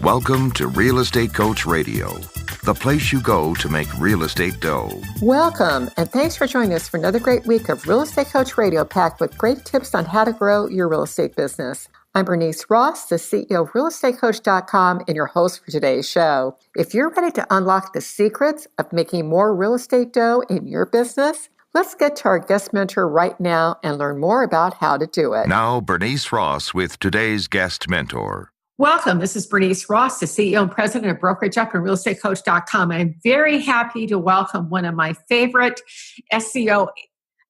Welcome to Real Estate Coach Radio, the place you go to make real estate dough. Welcome, and thanks for joining us for another great week of Real Estate Coach Radio packed with great tips on how to grow your real estate business. I'm Bernice Ross, the CEO of realestatecoach.com and your host for today's show. If you're ready to unlock the secrets of making more real estate dough in your business, let's get to our guest mentor right now and learn more about how to do it. Now, Bernice Ross with today's guest mentor. Welcome. This is Bernice Ross, the CEO and president of Brokerage Up and realestatecoach.com. I'm very happy to welcome one of my favorite SEO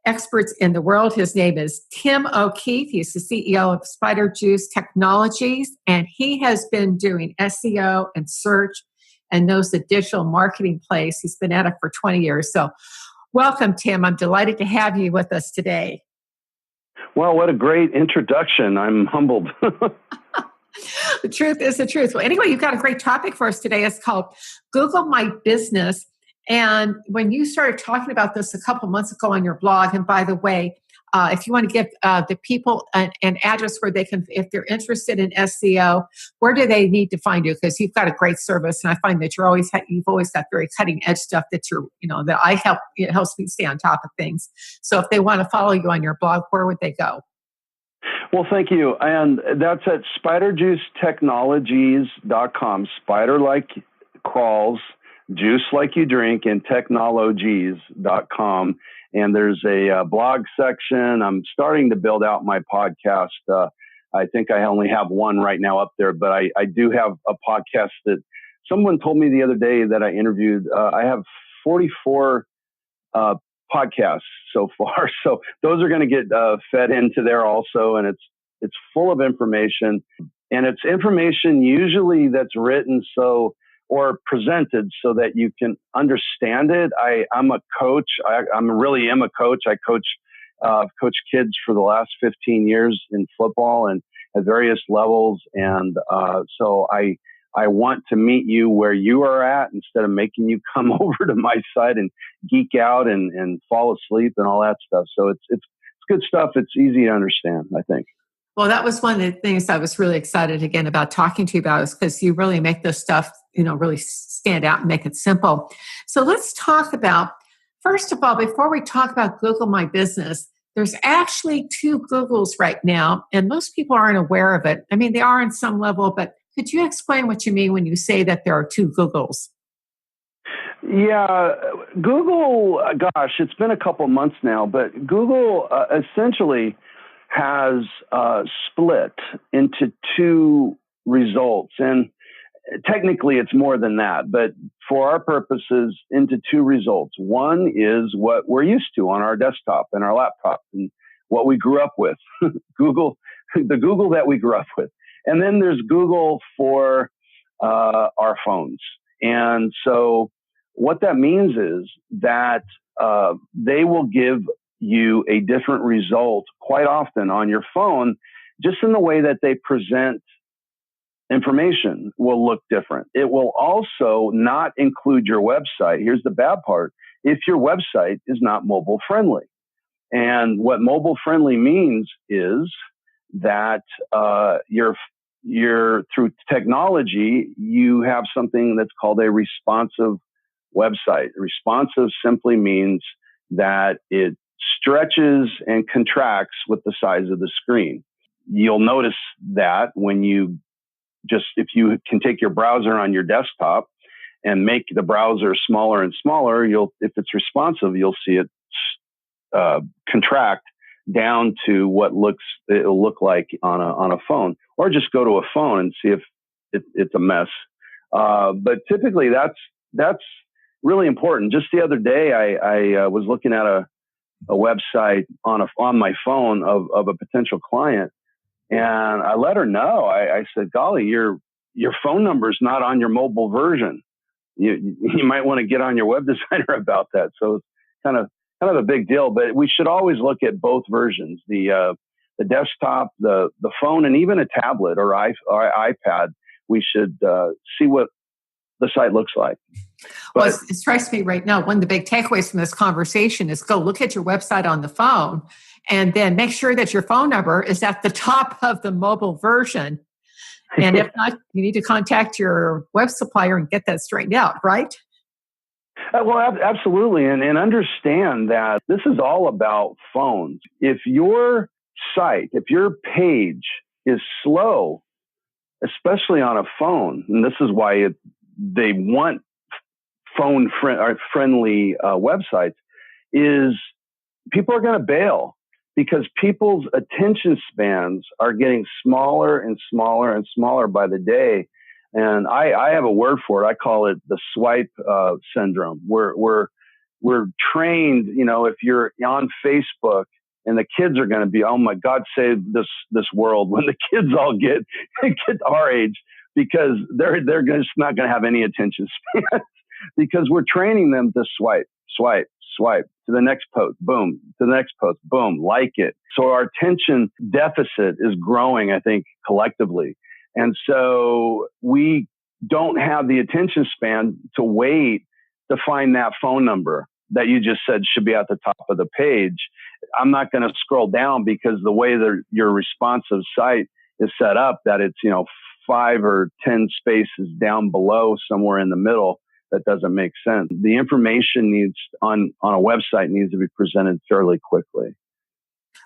experts in the world. His name is Tim O'Keefe. He's the CEO of Spider Juice Technologies, and he has been doing SEO and search and knows the digital marketing place. He's been at it for 20 years. So welcome, Tim. I'm delighted to have you with us today. Well, what a great introduction. I'm humbled. The truth is the truth. Well, anyway, you've got a great topic for us today. It's called Google My Business. And when you started talking about this a couple months ago on your blog, and by the way, if you want to give the people an address where they can, if they're interested in SEO, where do they need to find you? Because you've got a great service, and I find that you've always got very cutting edge stuff that it helps me stay on top of things. So if they want to follow you on your blog, where would they go? Well, thank you. And that's at spiderjuicetechnologies.com. Spider like crawls, juice like you drink, and technologies.com. And there's a blog section. I'm starting to build out my podcast. I think I only have one right now up there, but I do have a podcast that someone told me the other day that I interviewed. I have 44 podcasts so far. So those are going to get fed into there also. And it's full of information, and it's information usually that's written or presented so that you can understand it. I'm a coach. I really am a coach. I coach kids for the last 15 years in football and at various levels. And so I want to meet you where you are at instead of making you come over to my site and geek out and fall asleep and all that stuff. So it's good stuff. It's easy to understand, I think. Well, that was one of the things I was really excited again about talking to you about, is because you really make this stuff, really stand out and make it simple. So let's talk about, first of all, before we talk about Google My Business, there's actually two Googles right now, and most people aren't aware of it. I mean, they are on some level, but could you explain what you mean when you say that there are two Googles? Yeah, Google, gosh, it's been a couple months now, but Google essentially has split into two results. And technically it's more than that, but for our purposes, into two results. One is what we're used to on our desktop and our laptop and what we grew up with, the Google that we grew up with. And then there's Google for our phones. And so what that means is that they will give you a different result quite often on your phone, just in the way that they present information will look different. It will also not include your website. Here's the bad part. If your website is not mobile friendly. And what mobile friendly means is that you're through technology, you have something that's called a responsive website. Responsive simply means that it stretches and contracts with the size of the screen. You'll notice that when if you can take your browser on your desktop and make the browser smaller and smaller, if it's responsive, you'll see it contract down to what it'll look like on a phone, or just go to a phone and see if it's a mess. But typically that's really important. Just the other day, I was looking at a website on my phone of a potential client, and I let her know. I said, "Golly, your phone number is not on your mobile version. You might want to get on your web designer about that." So it's kind of a big deal. But we should always look at both versions: the desktop, the phone, and even a tablet or iPad. We should see what the site looks like. Well, it strikes me right now, one of the big takeaways from this conversation is go look at your website on the phone and then make sure that your phone number is at the top of the mobile version. And if not, you need to contact your web supplier and get that straightened out, right? Well, absolutely. And understand that this is all about phones. If your site, if your page is slow, especially on a phone, and this is why they want friendly websites, is people are going to bail because people's attention spans are getting smaller and smaller and smaller by the day. And I have a word for it. I call it the swipe syndrome. We're trained, if you're on Facebook and the kids are going to be, oh my God, save this world when the kids all get our age, because they're just not going to have any attention span because we're training them to swipe to the next post, boom, to the next post, boom, like it. So our attention deficit is growing, I think, collectively. And so we don't have the attention span to wait to find that phone number that you just said should be at the top of the page. I'm not going to scroll down because the way that your responsive site is set up, that it's, 5 or 10 spaces down below somewhere in the middle, that doesn't make sense. The information on a website needs to be presented fairly quickly.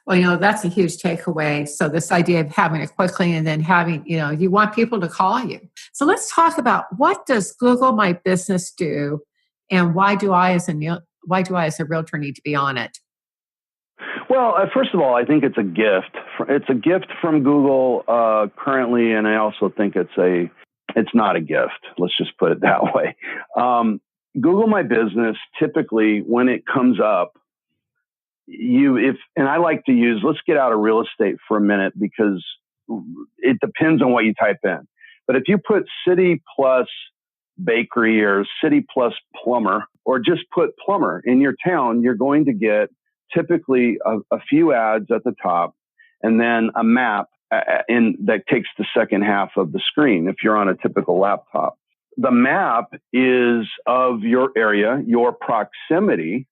Well, that's a huge takeaway. So this idea of having it quickly and then having, you want people to call you. So let's talk about, what does Google My Business do, and why do I as a realtor need to be on it? Well, first of all, I think it's a gift. It's a gift from Google currently, and I also think it's not a gift. Let's just put it that way. Google My Business, typically when it comes up, and I like to use, let's get out of real estate for a minute because it depends on what you type in. But if you put city plus bakery or city plus plumber, or just put plumber in your town, you're going to get typically a few ads at the top and then a map that takes the second half of the screen if you're on a typical laptop. The map is of your area, your proximity,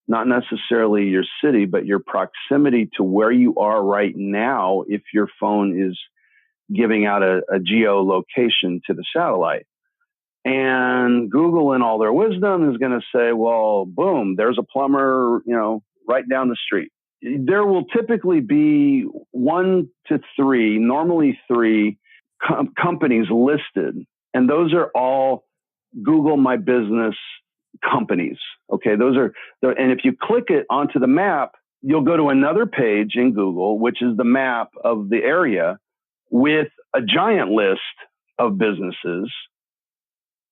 not necessarily your city, but your proximity to where you are right now if your phone is giving out a geolocation to the satellite. And Google, in all their wisdom, is going to say, well, boom, there's a plumber, right down the street. There will typically be 1 to 3, normally 3 companies listed. And those are all Google My Business companies. Okay. And if you click it onto the map, you'll go to another page in Google, which is the map of the area with a giant list of businesses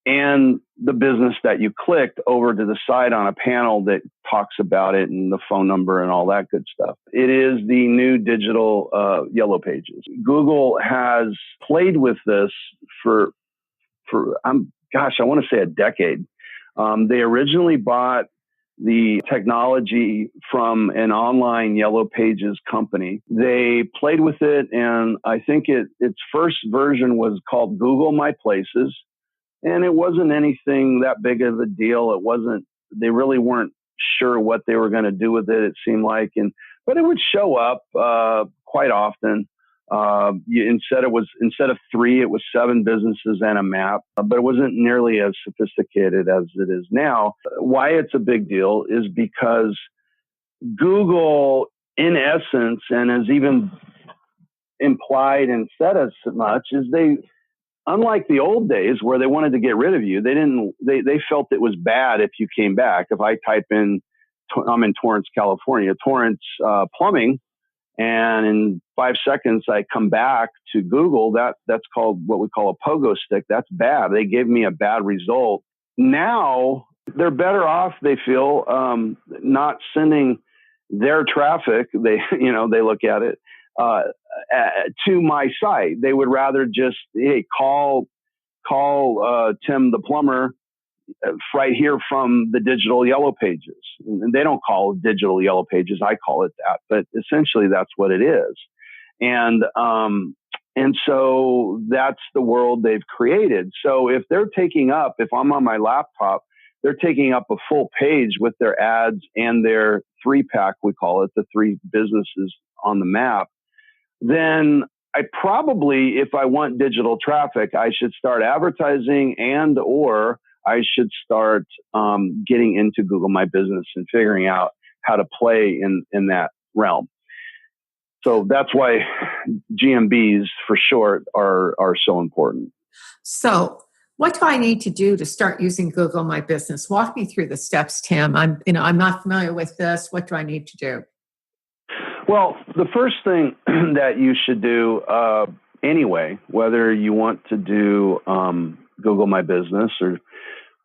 and the business that you clicked over to the side on a panel that talks about it and the phone number and all that good stuff. It is the new digital yellow pages. Google has played with this for I want to say a decade. They originally bought the technology from an online yellow pages company. They played with it, and I think its first version was called Google My Places. And it wasn't anything that big of a deal. They really weren't sure what they were going to do with it, it seemed like. But it would show up quite often. Instead of 3, it was 7 businesses and a map, but it wasn't nearly as sophisticated as it is now. Why it's a big deal is because Google, in essence, and has even implied and said as much, is unlike the old days where they wanted to get rid of you, they felt it was bad if you came back. If I type in, I'm in Torrance, California, Torrance plumbing, and in 5 seconds I come back to Google, that's called what we call a pogo stick. That's bad. They gave me a bad result. Now they're better off, they feel, not sending their traffic. They look at it, to my site. They would rather just, hey, call Tim the plumber right here from the digital yellow pages. And they don't call it digital yellow pages. I call it that, but essentially that's what it is. And so that's the world they've created. So if I'm on my laptop, they're taking up a full page with their ads and their 3-pack, we call it, the 3 businesses on the map, then I probably, if I want digital traffic, I should start advertising or I should start getting into Google My Business and figuring out how to play in that realm. So that's why GMBs for short are so important. So what do I need to do to start using Google My Business? Walk me through the steps, Tim. I'm not familiar with this. What do I need to do? Well, the first thing that you should do anyway, whether you want to do Google My Business or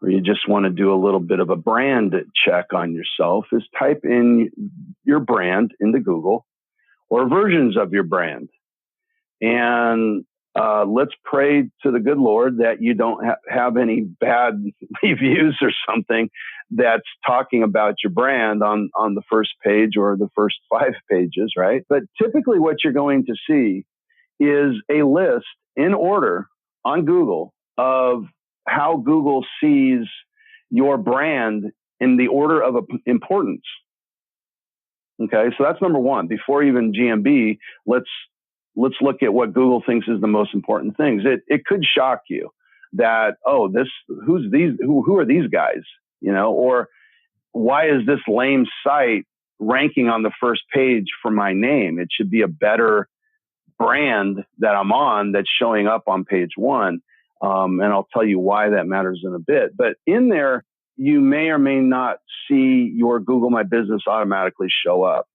you just want to do a little bit of a brand check on yourself, is type in your brand into Google or versions of your brand. And let's pray to the good Lord that you don't have any bad reviews or something that's talking about your brand on the first page or the first 5 pages, right? But typically what you're going to see is a list in order on Google of how Google sees your brand in the order of importance. Okay, so that's number one. Before even GMB, let's look at what Google thinks is the most important things. It could shock you that, who are these guys? Or why is this lame site ranking on the first page for my name? It should be a better brand that I'm on that's showing up on page 1. And I'll tell you why that matters in a bit. But in there, you may or may not see your Google My Business automatically show up.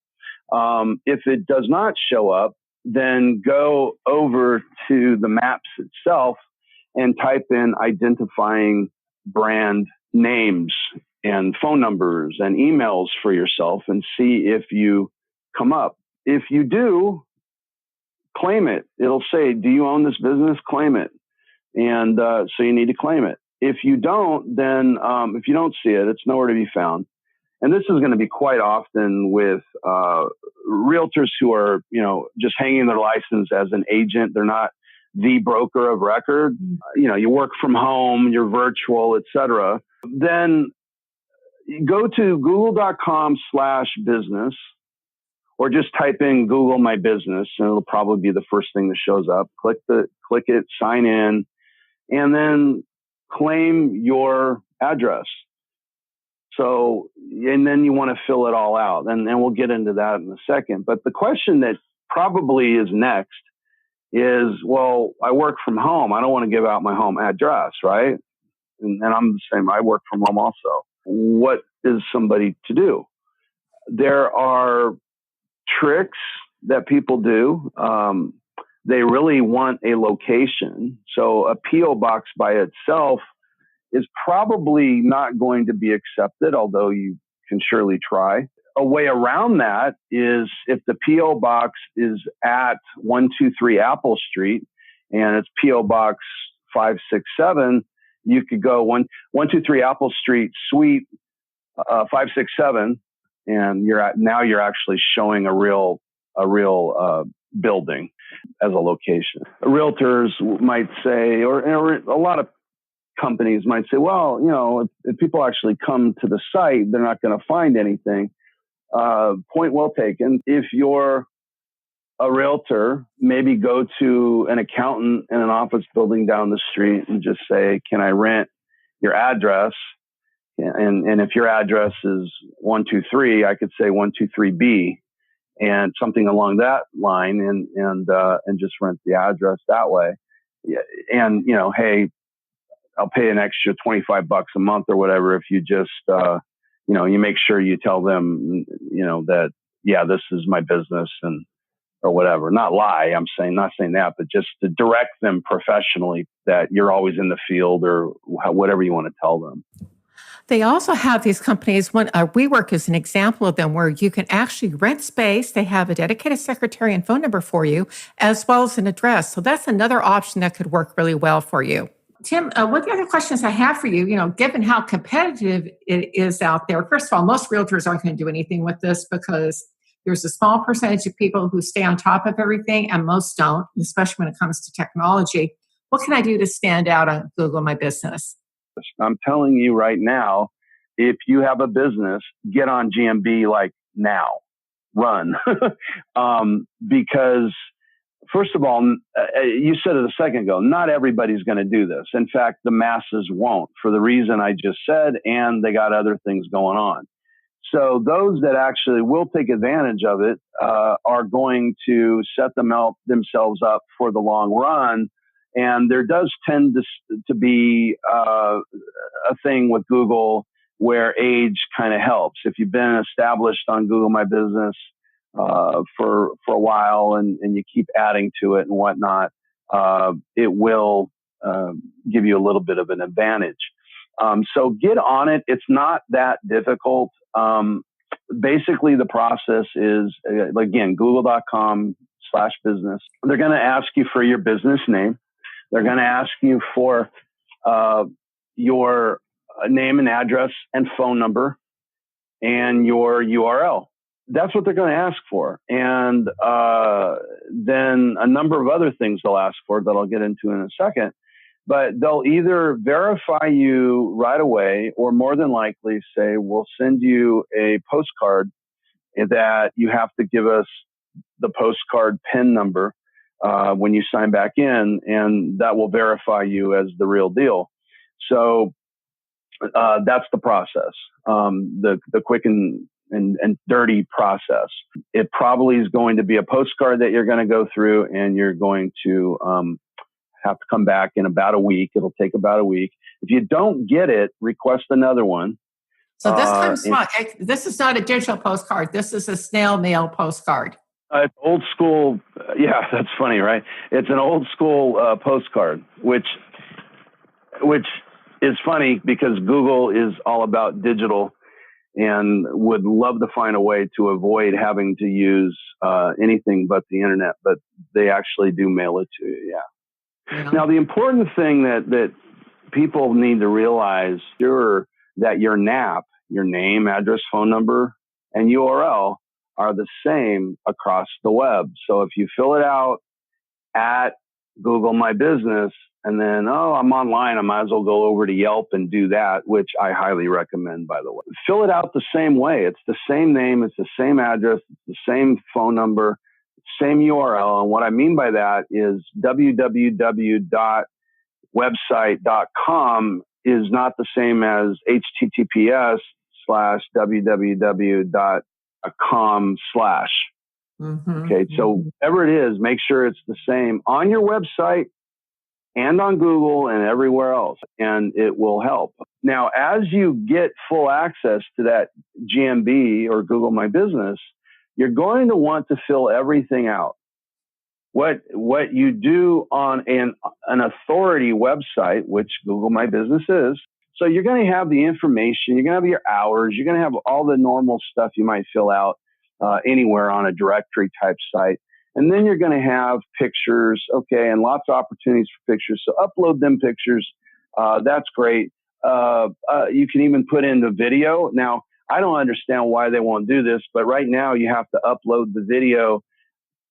If it does not show up, then go over to the maps itself and type in identifying brand names and phone numbers and emails for yourself and see if you come up. If you do, claim it. It'll say, do you own this business? Claim it. And so you need to claim it. If you don't, then if you don't see it, it's nowhere to be found. And this is going to be quite often with realtors who are, just hanging their license as an agent. They're not the broker of record. You work from home, you're virtual, etc. Then go to google.com/business or just type in Google My Business, and it'll probably be the first thing that shows up. Click it, sign in, and then claim your address. So, and then you want to fill it all out, and we'll get into that in a second. But the question that probably is next is, well, I work from home. I don't want to give out my home address, right? And I'm the same. I work from home also. What is somebody to do? There are tricks that people do. They really want a location. So a P.O. box by itself is probably not going to be accepted, although you can surely try. A way around that is if the P.O. box is at 123 Apple Street and it's P.O. box 567, you could go 123 Apple Street, Suite 567, and you're actually showing a real building as a location. Realtors might say, or a lot of companies might say, well, if people actually come to the site, they're not going to find anything. Point well taken. If you're a realtor, maybe go to an accountant in an office building down the street and just say, can I rent your address? And if your address is 123, I could say 123B and something along that line and just rent the address that way. Yeah. And, hey, I'll pay an extra $25 a month or whatever if you just, you make sure you tell them, that, yeah, this is my business or whatever. Not lie. Not saying that, but just to direct them professionally that you're always in the field or whatever you want to tell them. They also have these companies, WeWork is an example of them, where you can actually rent space. They have a dedicated secretary and phone number for you, as well as an address. So that's another option that could work really well for you. Tim, one of the other questions I have for you, given how competitive it is out there, first of all, most realtors aren't going to do anything with this because there's a small percentage of people who stay on top of everything and most don't, especially when it comes to technology. What can I do to stand out on Google My Business? I'm telling you right now, if you have a business, get on GMB like now. Run. Because first of all, you said it a second ago, not everybody's going to do this. In fact, the masses won't, for the reason I just said, and they got other things going on. So those that actually will take advantage of it are going to set themselves up for the long run. And there does tend to be a thing with Google where age kind of helps. If you've been established on Google My Business for a while and you keep adding to it and whatnot, it will give you a little bit of an advantage. So get on it. It's not that difficult. Basically, the process is, again, google.com/business. They're going to ask you for your business name. They're going to ask you for your name and address and phone number and your URL. That's what they're going to ask for. And then a number of other things they'll ask for that I'll get into in a second. But they'll either verify you right away or more than likely say, we'll send you a postcard that you have to give us the postcard PIN number when you sign back in, and that will verify you as the real deal. So that's the process, the quick and dirty process. It probably is going to be a postcard that you're going to go through, and you're going to have to come back in about a week. It'll take about a week. If you don't get it, request another one. So this is not a digital postcard. This is a snail mail postcard. It's old school. Yeah, that's funny, right? It's an old school postcard, which is funny because Google is all about digital and would love to find a way to avoid having to use anything but the internet, but they actually do mail it to you. Yeah. Now, the important thing that people need to realize sure that your NAP, your name, address, phone number, and URL are the same across the web. So if you fill it out at Google My Business and then, I'm online, I might as well go over to Yelp and do that, which I highly recommend, by the way. Fill it out the same way. It's the same name. It's the same address. It's the same phone number. Same URL. And what I mean by that is www.website.com is not the same as https:/www.com/. Okay. So whatever it is, make sure it's the same on your website and on Google and everywhere else, and it will help. Now, as you get full access to that GMB or Google My Business, you're going to want to fill everything out. What you do on an authority website, which Google My Business is, so you're going to have the information, you're going to have your hours, you're going to have all the normal stuff you might fill out anywhere on a directory type site. And then you're going to have pictures, okay, and lots of opportunities for pictures. So upload them pictures. That's great. You can even put in the video. Now, I don't understand why they won't do this, but right now you have to upload the video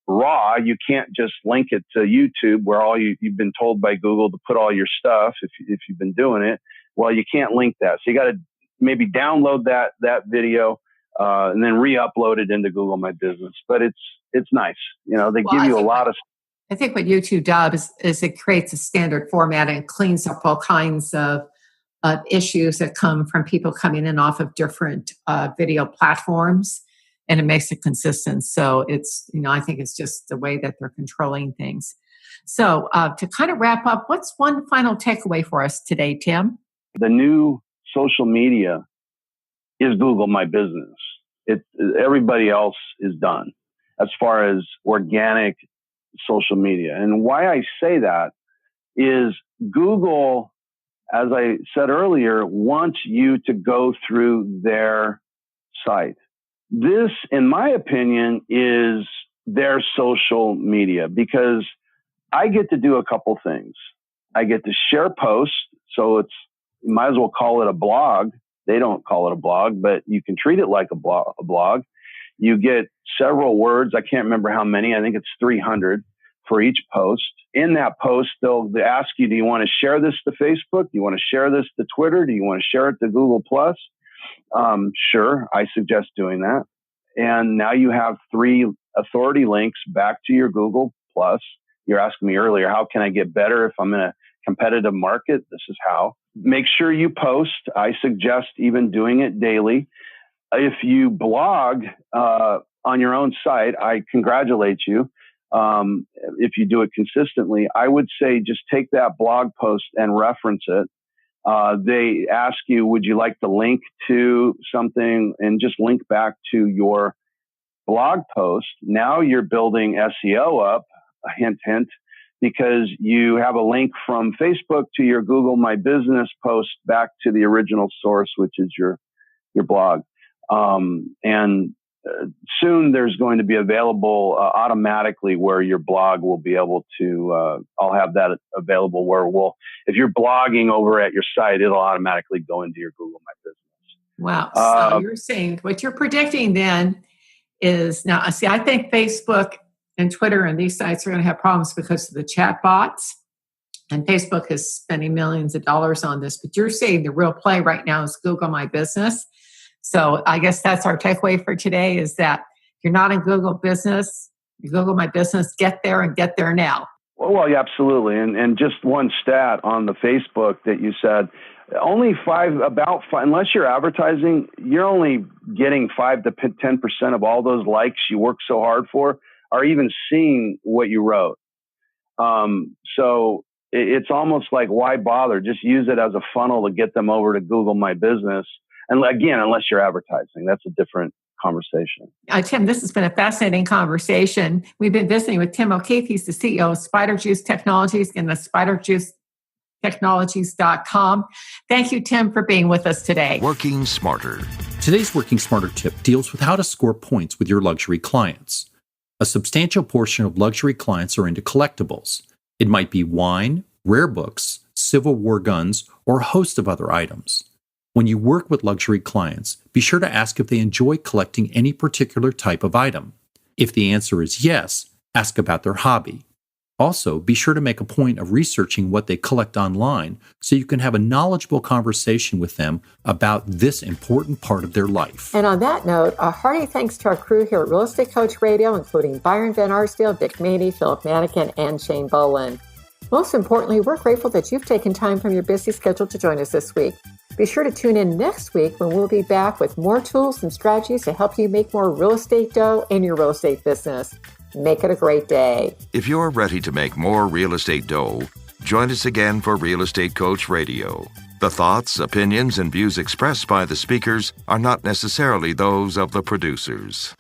raw. You can't just link it to YouTube where you've been told by Google to put all your stuff if you've been doing it. Well, you can't link that. So you got to maybe download that video and then re-upload it into Google My Business. But it's nice. They give you a lot of. I think what YouTube does is it creates a standard format and cleans up all kinds of issues that come from people coming in off of different video platforms, and it makes it consistent. So it's, I think it's just the way that they're controlling things. So to kind of wrap up, what's one final takeaway for us today, Tim? The new social media is Google My Business. Everybody else is done as far as organic social media. And why I say that is Google, as I said earlier, wants you to go through their site. This, in my opinion, is their social media because I get to do a couple things. I get to share posts. So you might as well call it a blog. They don't call it a blog, but you can treat it like a blog. You get several words. I can't remember how many. I think it's 300 for each post. In that post, they'll ask you, do you want to share this to Facebook? Do you want to share this to Twitter? Do you want to share it to Google+? Sure, I suggest doing that. And now you have 3 authority links back to your Google+ plus. You're asking me earlier, how can I get better if I'm in a competitive market? This is how. Make sure you post. I suggest even doing it daily. If you blog on your own site, I congratulate you. If you do it consistently, I would say just take that blog post and reference it. They ask you, would you like to link to something, and just link back to your blog post. Now you're building SEO up, hint, hint, because you have a link from Facebook to your Google My Business post back to the original source, which is your blog. Soon there's going to be available automatically where your blog will be able to, I'll have that available where if you're blogging over at your site, it'll automatically go into your Google My Business. Wow. So you're saying what you're predicting then is now, see, I think Facebook and Twitter and these sites are going to have problems because of the chat bots. And Facebook is spending millions of dollars on this. But you're saying the real play right now is Google My Business. So I guess that's our takeaway for today is that if you're not in Google Business, you Google My Business, get there and get there now. Well, yeah, absolutely. And just one stat on the Facebook that you said, only unless you're advertising, you're only getting 5 to 10% of all those likes you work so hard for are even seeing what you wrote. So it's almost like, why bother? Just use it as a funnel to get them over to Google My Business. And again, unless you're advertising, that's a different conversation. Tim, this has been a fascinating conversation. We've been visiting with Tim O'Keefe. He's the CEO of Spider Juice Technologies and the SpiderJuiceTechnologies.com. Thank you, Tim, for being with us today. Working Smarter. Today's Working Smarter tip deals with how to score points with your luxury clients. A substantial portion of luxury clients are into collectibles. It might be wine, rare books, Civil War guns, or a host of other items. When you work with luxury clients, be sure to ask if they enjoy collecting any particular type of item. If the answer is yes, ask about their hobby. Also, be sure to make a point of researching what they collect online so you can have a knowledgeable conversation with them about this important part of their life. And on that note, a hearty thanks to our crew here at Real Estate Coach Radio, including Byron Van Arsdale, Dick Maney, Philip Manikin, and Shane Boland. Most importantly, we're grateful that you've taken time from your busy schedule to join us this week. Be sure to tune in next week when we'll be back with more tools and strategies to help you make more real estate dough in your real estate business. Make it a great day. If you're ready to make more real estate dough, join us again for Real Estate Coach Radio. The thoughts, opinions, and views expressed by the speakers are not necessarily those of the producers.